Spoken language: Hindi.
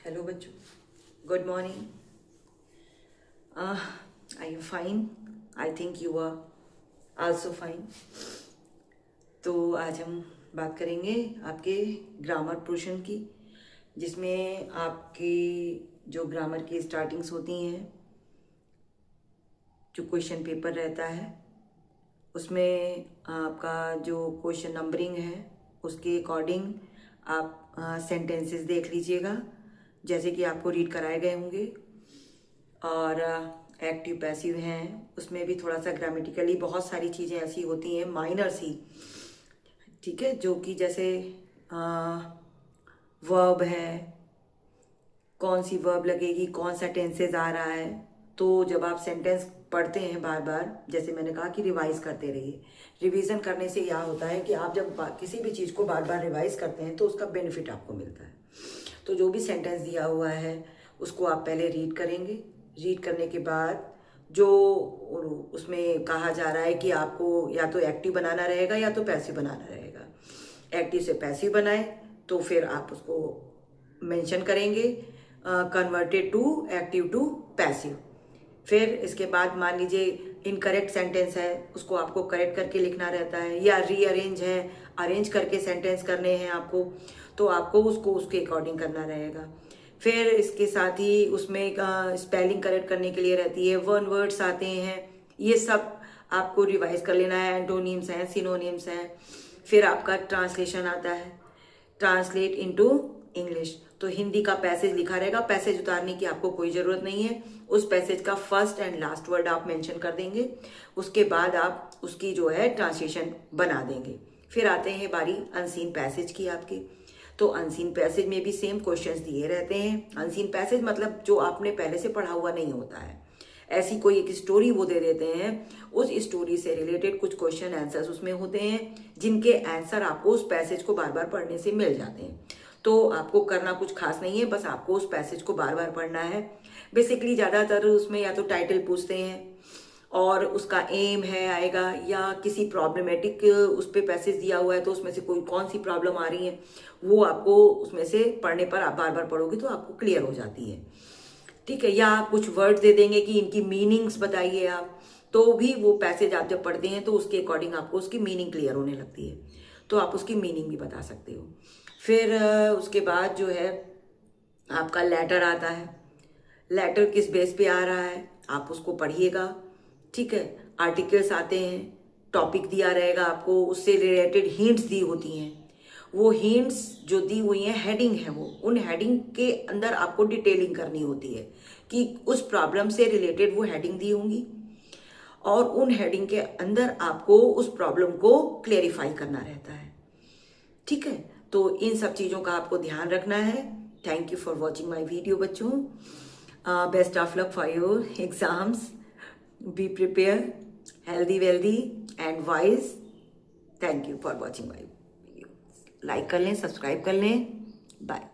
हेलो बच्चों, good morning. I you fine? I think you are also fine. तो आज हम बात करेंगे आपके ग्रामर पोर्शन की, जिसमें आपकी जो ग्रामर की स्टार्टिंग्स होती हैं, जो क्वेश्चन पेपर रहता है उसमें आपका जो क्वेश्चन नंबरिंग है उसके अकॉर्डिंग आप सेंटेंसेस देख लीजिएगा, जैसे कि आपको रीड कराए गए होंगे। और एक्टिव पैसिव हैं, उसमें भी थोड़ा सा ग्रामेटिकली बहुत सारी चीज़ें ऐसी होती हैं माइनर सी, ठीक है, जो कि जैसे वर्ब है, कौन सी वर्ब लगेगी, कौन सा टेंसेज आ रहा है। तो जब आप सेंटेंस पढ़ते हैं बार बार, जैसे मैंने कहा कि रिवाइज करते रहिए। रिवीजन करने से यह होता है कि आप जब किसी भी चीज़ को बार बार रिवाइज करते हैं तो उसका बेनिफिट आपको मिलता है। तो जो भी सेंटेंस दिया हुआ है उसको आप पहले रीड करेंगे। रीड करने के बाद जो उसमें कहा जा रहा है कि आपको या तो एक्टिव बनाना रहेगा या तो पैसिव बनाना रहेगा। एक्टिव से पैसिव बनाए तो फिर आप उसको मेंशन करेंगे, converted to active to passive. फिर इसके बाद मान लीजिए इनकरेक्ट सेंटेंस है, उसको आपको करेक्ट करके लिखना रहता है, या रीअरेंज है, अरेंज करके सेंटेंस करने हैं आपको, तो आपको उसको उसके अकॉर्डिंग करना रहेगा। फिर इसके साथ ही उसमें स्पेलिंग करेक्ट करने के लिए रहती है, वन वर्ड्स आते हैं, ये सब आपको रिवाइज कर लेना है। एंटोनिम्स हैं, सिनोनिम्स हैं। फिर आपका ट्रांसलेशन आता है, ट्रांसलेट इनटू इंग्लिश। तो हिंदी का पैसेज लिखा रहेगा, पैसेज उतारने की आपको कोई ज़रूरत नहीं है। उस पैसेज का फर्स्ट एंड लास्ट वर्ड आप मेंशन कर देंगे, उसके बाद आप उसकी जो है ट्रांसलेशन बना देंगे। फिर आते हैं बारी अनसीन पैसेज की आपकी। तो अनसीन पैसेज में भी सेम क्वेश्चंस दिए रहते हैं। अनसीन पैसेज मतलब जो आपने पहले से पढ़ा हुआ नहीं होता है, ऐसी कोई एक स्टोरी वो दे देते हैं, उस स्टोरी से रिलेटेड कुछ क्वेश्चन आंसर्स उसमें होते हैं, जिनके आंसर आपको उस पैसेज को बार बार पढ़ने से मिल जाते हैं। तो आपको करना कुछ खास नहीं है, बस आपको उस पैसेज को बार बार पढ़ना है। बेसिकली ज़्यादातर उसमें या तो टाइटल पूछते हैं और उसका एम है आएगा, या किसी प्रॉब्लमेटिक उस पर पैसेज दिया हुआ है तो उसमें से कोई कौन सी प्रॉब्लम आ रही है वो आपको उसमें से पढ़ने पर आप बार बार पढ़ोगे तो आपको क्लियर हो जाती है, ठीक है। या कुछ वर्ड्स दे देंगे कि इनकी मीनिंग्स बताइए आप, तो भी वो पैसेज आप जब पढ़ते हैं तो उसके अकॉर्डिंग आपको उसकी मीनिंग क्लियर होने लगती है, तो आप उसकी मीनिंग भी बता सकते हो। फिर उसके बाद जो है आपका लेटर आता है। लेटर किस बेस पे आ रहा है आप उसको पढ़िएगा, ठीक है। आर्टिकल्स आते हैं, टॉपिक दिया रहेगा आपको, उससे रिलेटेड हिंट्स दी होती हैं। वो हिंट्स जो दी हुई हैं हेडिंग है, वो उन हेडिंग के अंदर आपको डिटेलिंग करनी होती है कि उस प्रॉब्लम से रिलेटेड वो हेडिंग दी होंगी, और उन हेडिंग के अंदर आपको उस प्रॉब्लम को क्लेरिफाई करना रहता है, ठीक है। तो इन सब चीज़ों का आपको ध्यान रखना है। Thank you for watching my video बच्चों। Best of luck for your exams. Be prepare, healthy wealthy and wise. Thank you for watching my video. Like कर लें, सब्सक्राइब कर लें। बाय।